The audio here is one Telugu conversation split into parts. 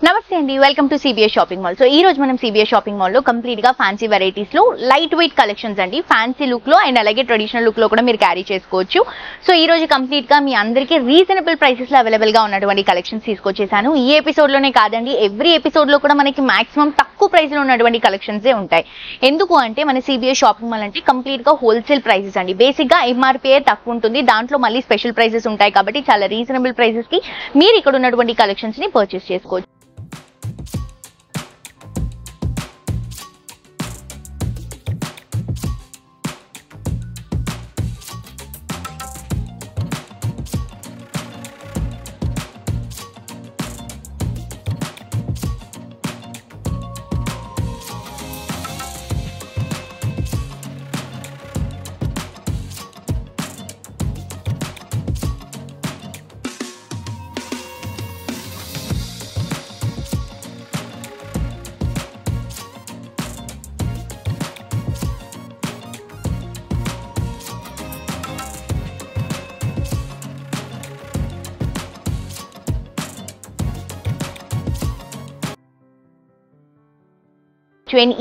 నమస్తే అండి, welcome to CBS shopping mall. So ఈ రోజు మనం సిబిఎస్ షాపింగ్ మాల్ లో కంప్లీట్ గా ఫ్యాన్సీ వెరైటీస్ లో లైట్ వెయిట్ కలెక్షన్స్ అండి, ఫ్యాన్సీ లుక్ లో అండ్ అలాగే ట్రెడిషనల్ లుక్ లో కూడా మీరు క్యారీ చేసుకోవచ్చు. సో ఈ రోజు కంప్లీట్ గా మీ అందరికీ రీజనబుల్ ప్రైసెస్ లో అవైలబుల్ గా ఉన్నటువంటి కలెక్షన్స్ తీసుకొచ్చేసాను. ఈ ఎపిసోడ్ లోనే కాదండి, ఎవ్రీ ఎపిసోడ్ లో కూడా మనకి మాక్సిమం తక్కువ ప్రైస్ లో ఉన్నటువంటి కలెక్షన్స్ ఉంటాయి. ఎందుకు అంటే మన సిబిఎస్ షాపింగ్ మాల్ అంటే కంప్లీట్ గా హోల్సేల్ ప్రైసెస్ అండి. బేసిక్ గా ఎంఆర్పీ తక్కువ ఉంటుంది, దాంట్లో మళ్ళీ స్పెషల్ ప్రైసెస్ ఉంటాయి కాబట్టి చాలా రీజనబుల్ ప్రైసెస్ కి మీరు ఇక్కడ ఉన్నటువంటి కలెక్షన్స్ ని పర్చేస్ చేసుకోవచ్చు.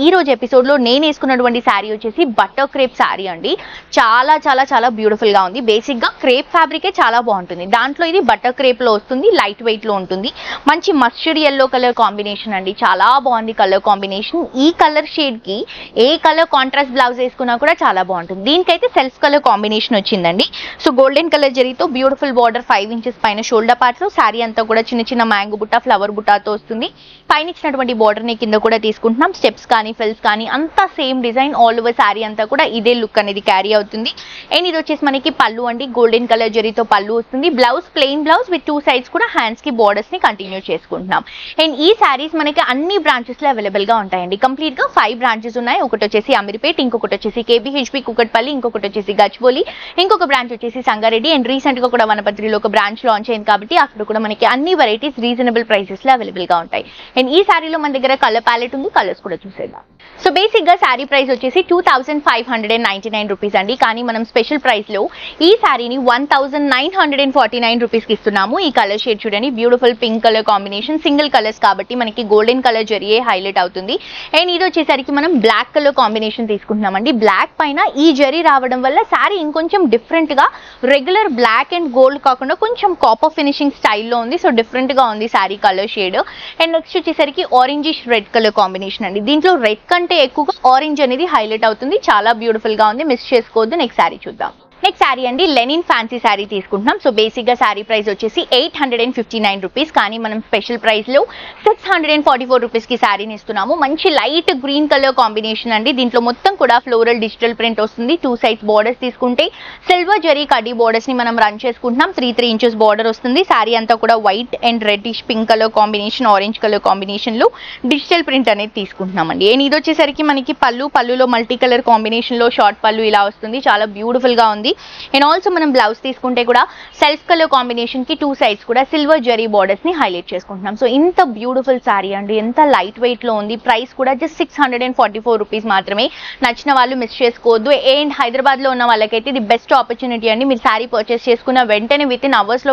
ఈ రోజు ఎపిసోడ్ లో నేను వేసుకున్నటువంటి శారీ వచ్చేసి బటర్ క్రేప్ శారీ అండి. చాలా చాలా చాలా బ్యూటిఫుల్ గా ఉంది. బేసిక్ గా క్రేప్ ఫ్యాబ్రికే చాలా బాగుంటుంది. దాంట్లో ఇది బటర్ క్రేప్ లో వస్తుంది, లైట్ వెయిట్ లో ఉంటుంది. మంచి మస్టర్డ్ ఎల్లో కలర్ కాంబినేషన్ అండి, చాలా బాగుంది కలర్ కాంబినేషన్. ఈ కలర్ షేడ్ కి ఏ కలర్ కాంట్రాస్ట్ బ్లౌజ్ వేసుకున్నా కూడా చాలా బాగుంటుంది. దీనికైతే సెల్ఫ్ కలర్ కాంబినేషన్ వచ్చిందండి. సో గోల్డెన్ కలర్ జరీతో బ్యూటిఫుల్ బార్డర్ 5 ఇంచెస్ పైన షోల్డర్ పార్ట్స్, శారీ అంతా కూడా చిన్న చిన్న మ్యాంగో బుట్ట ఫ్లవర్ బుట్టాతో వస్తుంది. పైన ఇచ్చినటువంటి బార్డర్ ని కింద కూడా తీసుకుంటున్నాం. స్టెప్స్ కానీ ఫెల్స్ కానీ అంతా same design, all over sari అంతా కూడా ఇదే లుక్ అనేది క్యారీ అవుతుంది. అండ్ ఇది వచ్చేసి మనకి పళ్ళు అండి, గోల్డెన్ కలర్ జరీతో పళ్ళు వస్తుంది. Blouse plain blouse with 2 sides కూడా హ్యాండ్స్ కి బోర్డర్స్ ని కంటిన్యూ చేసుకుంటున్నాం. అండ్ ఈ శారీస్ మనకి అన్ని బ్రాంచెస్ లో అవైలబుల్ గా ఉంటాయండి. కంప్లీట్ గా 5 బ్రాంచెస్ ఉన్నాయి. ఒకటి వచ్చేసి అమీర్పేట్, ఇంకొకటి వచ్చేసి కేబిహెచ్పి కుకట్పల్లి, ఇంకొకటి వచ్చేసి గచ్చిబౌలి, ఇంకొక బ్రాంచ్ వచ్చేసి సంగారెడ్డి. అండ్ రీసెంట్ గా కూడా వనపర్తిలో ఒక బ్రాంచ్ లాంచ్ అయింది కాబట్టి అక్కడ కూడా మనకి అన్ని వెరైటీస్ రీజనబుల్ ప్రైసెస్ లో అవైలబుల్ గా ఉంటాయి. అండ్ ఈ శారీలో మన దగ్గర కలర్ ప్యాలెట్ ఉంది, కలర్స్ కూడా చూసేద్దాం. సో బేసిక్ గా శారీ ప్రైస్ వచ్చేసి 2599 రూపీస్ అండి. కానీ మనం స్పెషల్ ప్రైస్ లో ఈ శారీని 1949 రూపీస్ కి ఇస్తున్నాము. ఈ కలర్ షేడ్ చూడండి, beautiful pink colour combination, single colours కాబట్టి మనకి గోల్డెన్ కలర్ జరియే హైలైట్ అవుతుంది. అండ్ ఇది వచ్చేసరికి మనం బ్లాక్ కలర్ కాంబినేషన్ తీసుకుంటున్నామండి. బ్లాక్ పైన ఈ జరీ రావడం వల్ల శారీ ఇంకొంచెం డిఫరెంట్ గా, రెగ్యులర్ బ్లాక్ అండ్ గోల్డ్ కాకుండా కొంచెం కాపర్ ఫినిషింగ్ స్టైల్లో ఉంది. సో డిఫరెంట్ గా ఉంది sari colour shade. And next వచ్చేసరికి ఆరెంజిష్ రెడ్ కలర్ కాంబినేషన్ అండి. దీంట్లో రెడ్ కంటే ఎక్కువగా ఆరెంజ్ అనేది హైలైట్ అవుతుంది. చాలా బ్యూటిఫుల్ గా ఉంది, మిస్ చేసుకోవద్దు. నెక్స్ట్ శారీ చూద్దాం. నెక్స్ట్ శారీ అండి, లెనిన్ ఫ్యాన్సీ శారీ తీసుకుంటున్నాం. సో బేసిక్ గా శారీ ప్రైస్ వచ్చేసి 859 రూపీస్. కానీ మనం స్పెషల్ ప్రైస్ లో 644 రూపీస్ కి శారీని ఇస్తున్నాము. మంచి లైట్ గ్రీన్ కలర్ కాంబినేషన్ అండి. దీంట్లో మొత్తం కూడా ఫ్లోరల్ డిజిటల్ ప్రింట్ వస్తుంది. 2 సైడ్స్ బార్డర్స్ తీసుకుంటే సిల్వర్ జరీ కడ్డీ బార్డర్స్ ని మనం రన్ చేసుకుంటున్నాం. 3 ఇంచెస్ బార్డర్ వస్తుంది. శారీ అంతా కూడా white and reddish pink colour combination, orange colour combination లో డిజిటల్ ప్రింట్ అనేది తీసుకుంటున్నామండి. అండ్ ఇది వచ్చేసరికి మనకి పళ్ళులో మల్టీ కలర్ కాంబినేషన్ లో షార్ట్ పళ్ళు ఇలా వస్తుంది. చాలా బ్యూటిఫుల్ గా ఉంది. అండ్ ఆల్సో మనం బ్లౌజ్ తీసుకుంటే కూడా సెల్ఫ్ కలర్ కాంబినేషన్ కి 2 సైడ్స్ కూడా సిల్వర్ జరీ బార్డర్స్ ని హైలైట్ చేసుకుంటున్నాం. సో ఇంత బ్యూటిఫుల్ శారీ అండి, ఎంత లైట్ వెయిట్ లో ఉంది. ప్రైస్ కూడా జస్ట్ 644 రూపీస్ మాత్రమే. నచ్చిన వాళ్ళు మిస్ చేసుకోవద్దు. అండ్ హైదరాబాద్ లో ఉన్న వాళ్ళకైతే ఇది బెస్ట్ ఆపర్చునిటీ అండి. మీరు శారీ పర్చేస్ చేసుకున్న వెంటనే విత్ ఇన్ అవర్స్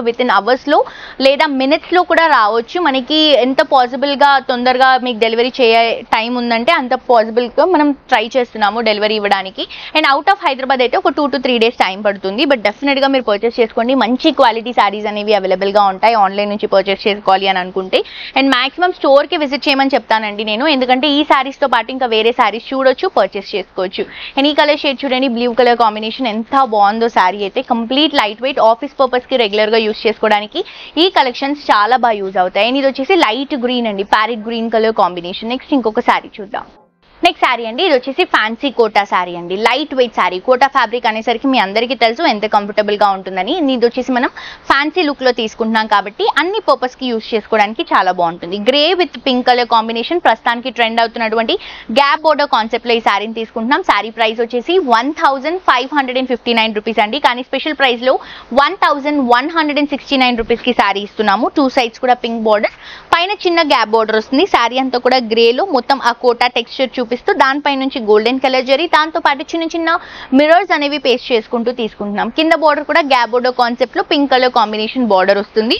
లో లేదా మినిట్స్ లో కూడా రావచ్చు. మనకి ఎంత పాసిబుల్ గా తొందరగా మీకు డెలివరీ చేయ టైం ఉందంటే అంత పాసిబుల్ గా మనం ట్రై చేస్తున్నాము డెలివరీ ఇవ్వడానికి. అండ్ అవుట్ ఆఫ్ హైదరాబాద్ అయితే ఒక 2 to 3 డేస్ టైం పడుతుంది. బట్ డెఫినెట్ గా మీరు పర్చేస్ చేసుకోండి. మంచి క్వాలిటీ శారీస్ అనేవి అవైలబుల్ గా ఉంటాయి ఆన్లైన్ నుంచి పర్చేస్ చేసుకోవాలి అని అనుకుంటే. అండ్ మాక్సిమం స్టోర్ కి విజిట్ చేయమని చెప్తానండి నేను, ఎందుకంటే ఈ శారీస్ తో పాటు ఇంకా వేరే శారీస్ చూడొచ్చు, పర్చేస్ చేసుకోవచ్చు. అండ్ ఈ కలర్ షేడ్ చూడండి, బ్లూ కలర్ కాంబినేషన్, ఎంత బాగుందో శారీ అయితే. Complete light weight, office purpose కి రెగ్యులర్ గా యూస్ చేసుకోవడానికి ఈ కలెక్షన్స్ చాలా బాగా యూజ్ అవుతాయి. అండ్ ఇది వచ్చేసి లైట్ గ్రీన్ అండి, parrot green colour combination. Next ఇంకొక శారీ చూద్దాం. నెక్స్ట్ శారీ అండి, ఇది వచ్చేసి ఫ్యాన్సీ కోటా శారీ అండి. Light weight sari, Kota fabric అనేసరికి మీ అందరికీ తెలుసు ఎంత కంఫర్టబుల్ గా ఉంటుందని. ఇది వచ్చేసి మనం ఫ్యాన్సీ లుక్ లో తీసుకుంటున్నాం కాబట్టి అన్ని పర్పస్ కి యూస్ చేసుకోవడానికి చాలా బాగుంటుంది. Grey with pink colour combination, ప్రస్తుతానికి ట్రెండ్ అవుతున్నటువంటి గ్యాప్ బోర్డర్ కాన్సెప్ట్ లో ఈ శారీని తీసుకుంటున్నాం. శారీ ప్రైస్ వచ్చేసి 1559 రూపీస్ అండి. కానీ స్పెషల్ ప్రైస్ లో 1169 రూపీస్ కి శారీ ఇస్తున్నాము. 2 సైడ్స్ కూడా పింక్ బోర్డర్, పైన చిన్న గ్యాప్ బోర్డర్ వస్తుంది. శారీ అంతా కూడా గ్రే లో మొత్తం ఆ కోటా టెక్స్చర్ చూపిస్తూ దానిపై నుంచి గోల్డెన్ కలర్ జరీ, దాంతో పాటు చిన్న చిన్న మిర్రర్స్ అనేవి పేస్ట్ చేసుకుంటూ తీసుకుంటున్నాం. కింద బోర్డర్ కూడా గ్యాప్ బోర్డర్ కాన్సెప్ట్ లో పింక్ కలర్ కాంబినేషన్ బోర్డర్ వస్తుంది.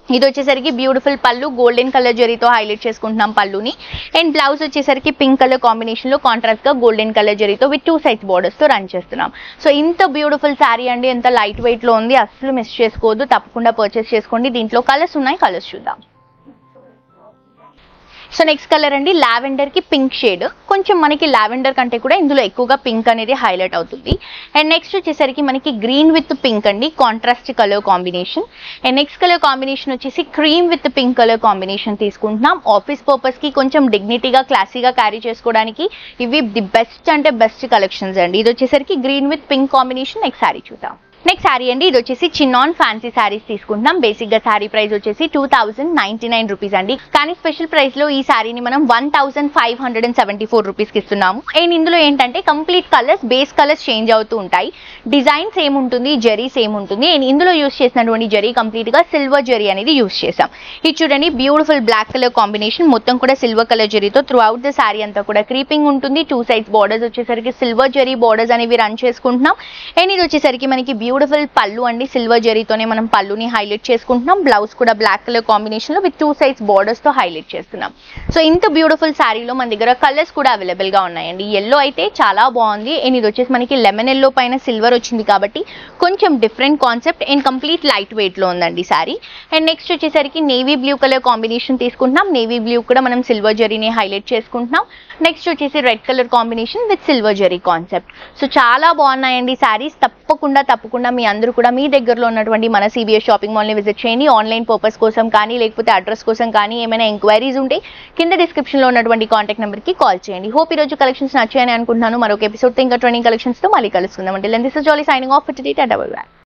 ఇది వచ్చేసరికి బ్యూటిఫుల్ పళ్ళు, గోల్డెన్ కలర్ జరీతో హైలైట్ చేసుకుంటున్నాం పళ్ళుని. అండ్ బ్లౌజ్ వచ్చేసరికి పింక్ కలర్ కాంబినేషన్ లో కాంట్రాస్ట్ గా గోల్డెన్ కలర్ జరీతో విత్ 2 సైజ్ బోర్డర్స్ తో రన్ చేస్తున్నాం. సో ఇంత బ్యూటిఫుల్ శారీ అండి, ఎంత లైట్ వెయిట్ లో ఉంది, అసలు మిస్ చేసుకోవద్దు, తప్పకుండా పర్చేస్ చేసుకోండి. దీంట్లో కలర్స్ ఉన్నాయి, కలర్స్ చూద్దాం. సో నెక్స్ట్ కలర్ అండి లావెండర్ కి పింక్ షేడ్. కొంచెం మనకి లావెండర్ కంటే కూడా ఇందులో ఎక్కువగా పింక్ అనేది హైలైట్ అవుతుంది. అండ్ నెక్స్ట్ వచ్చేసరికి మనకి గ్రీన్ విత్ పింక్ అండి, contrast colour combination. And next colour combination వచ్చేసి cream with pink colour combination తీసుకుంటున్నాం. ఆఫీస్ పర్పస్ కి కొంచెం డిగ్నిటీగా క్లాసీగా క్యారీ చేసుకోవడానికి ఇవి ది బెస్ట్ అంటే బెస్ట్ కలెక్షన్స్ అండి. ఇది వచ్చేసరికి green with pink combination. Next sari చూద్దాం. నెక్స్ట్ శారీ అండి, ఇది వచ్చేసి చిన్నాన్ ఫ్యాన్సీ శారీస్ తీసుకుంటున్నాం. బేసిక్ గా శారీ ప్రైస్ వచ్చేసి 2099 రూపీస్ అండి. కానీ స్పెషల్ ప్రైస్ లో ఈ శారీని మనం 1574 రూపీస్ కి ఇస్తున్నాము. అండ్ ఇందులో ఏంటంటే complete colours, base colours change అవుతూ ఉంటాయి, డిజైన్ సేమ్ ఉంటుంది, జరీ సేమ్ ఉంటుంది. అండ్ ఇందులో యూస్ చేసినటువంటి జరీ కంప్లీట్ గా సిల్వర్ జరీ అనేది యూస్ చేసాం. ఇది చూడండి బ్యూటిఫుల్ బ్లాక్ కలర్ కాంబినేషన్, మొత్తం కూడా సిల్వర్ కలర్ జరీతో త్రూ అవుట్ ద శారీ అంతా కూడా క్రీపింగ్ ఉంటుంది. 2 సైజ్ బార్డర్స్ వచ్చేసరికి సిల్వర్ జరీ బార్డర్స్ అనేవి రన్ చేసుకుంటున్నాం. అండ్ ఇది వచ్చేసరికి మనకి బ్యూటిఫుల్ పళ్ళు అండి, సిల్వర్ జరీతోనే మనం పళ్ళుని హైలైట్ చేసుకుంటున్నాం. బ్లౌజ్ కూడా బ్లాక్ కలర్ కాంబినేషన్ లో విత్ 2 సైజ్ బార్డర్స్ తో హైలైట్ చేస్తున్నాం. సో ఇంత బ్యూటిఫుల్ శారీలో మన దగ్గర కలర్స్ కూడా అవైలబుల్ గా ఉన్నాయండి. ఎల్లో అయితే చాలా బాగుంది. అండ్ ఇది వచ్చేసి మనకి లెమన్ ఎల్లో పైన సిల్వర్ వచ్చింది కాబట్టి కొంచెం different concept and complete light weight లో ఉందండి శారీ. అండ్ నెక్స్ట్ వచ్చేసరికి నేవీ బ్లూ కలర్ కాంబినేషన్ తీసుకుంటున్నాం. నేవీ బ్లూ కూడా మనం సిల్వర్ జరీని హైలైట్ చేసుకుంటున్నాం. నెక్స్ట్ వచ్చేసి red colour combination with silver zari concept. So చాలా బాగున్నాయండి శారీస్. తప్పకుండా మీ అందరూ కూడా మీ దగ్గరలో ఉన్నటువంటి మన CBS షాపింగ్ మాల్ ని విజిట్ చేయండి. ఆన్లైన్ పర్పస్ కోసం కానీ లేకపోతే అడ్రస్ కోసం కానీ ఏమైనా ఎంక్వైరీస్ ఉంటే కింద డిస్క్రిప్షన్ లో ఉన్నటువంటి కాంటాక్ట్ నెంబర్ కి కాల్ చేయండి. హోప్ ఈ రోజు కలెక్షన్స్ నచ్చాయని అనుకుంటున్నాను. మరొక ఎపిసోడ్ తో ఇంకా 20 కలెక్షన్స్ తో మళ్ళీ కలుసుకుందాం. అంటే this is jolly signing off for today. Tata bye by.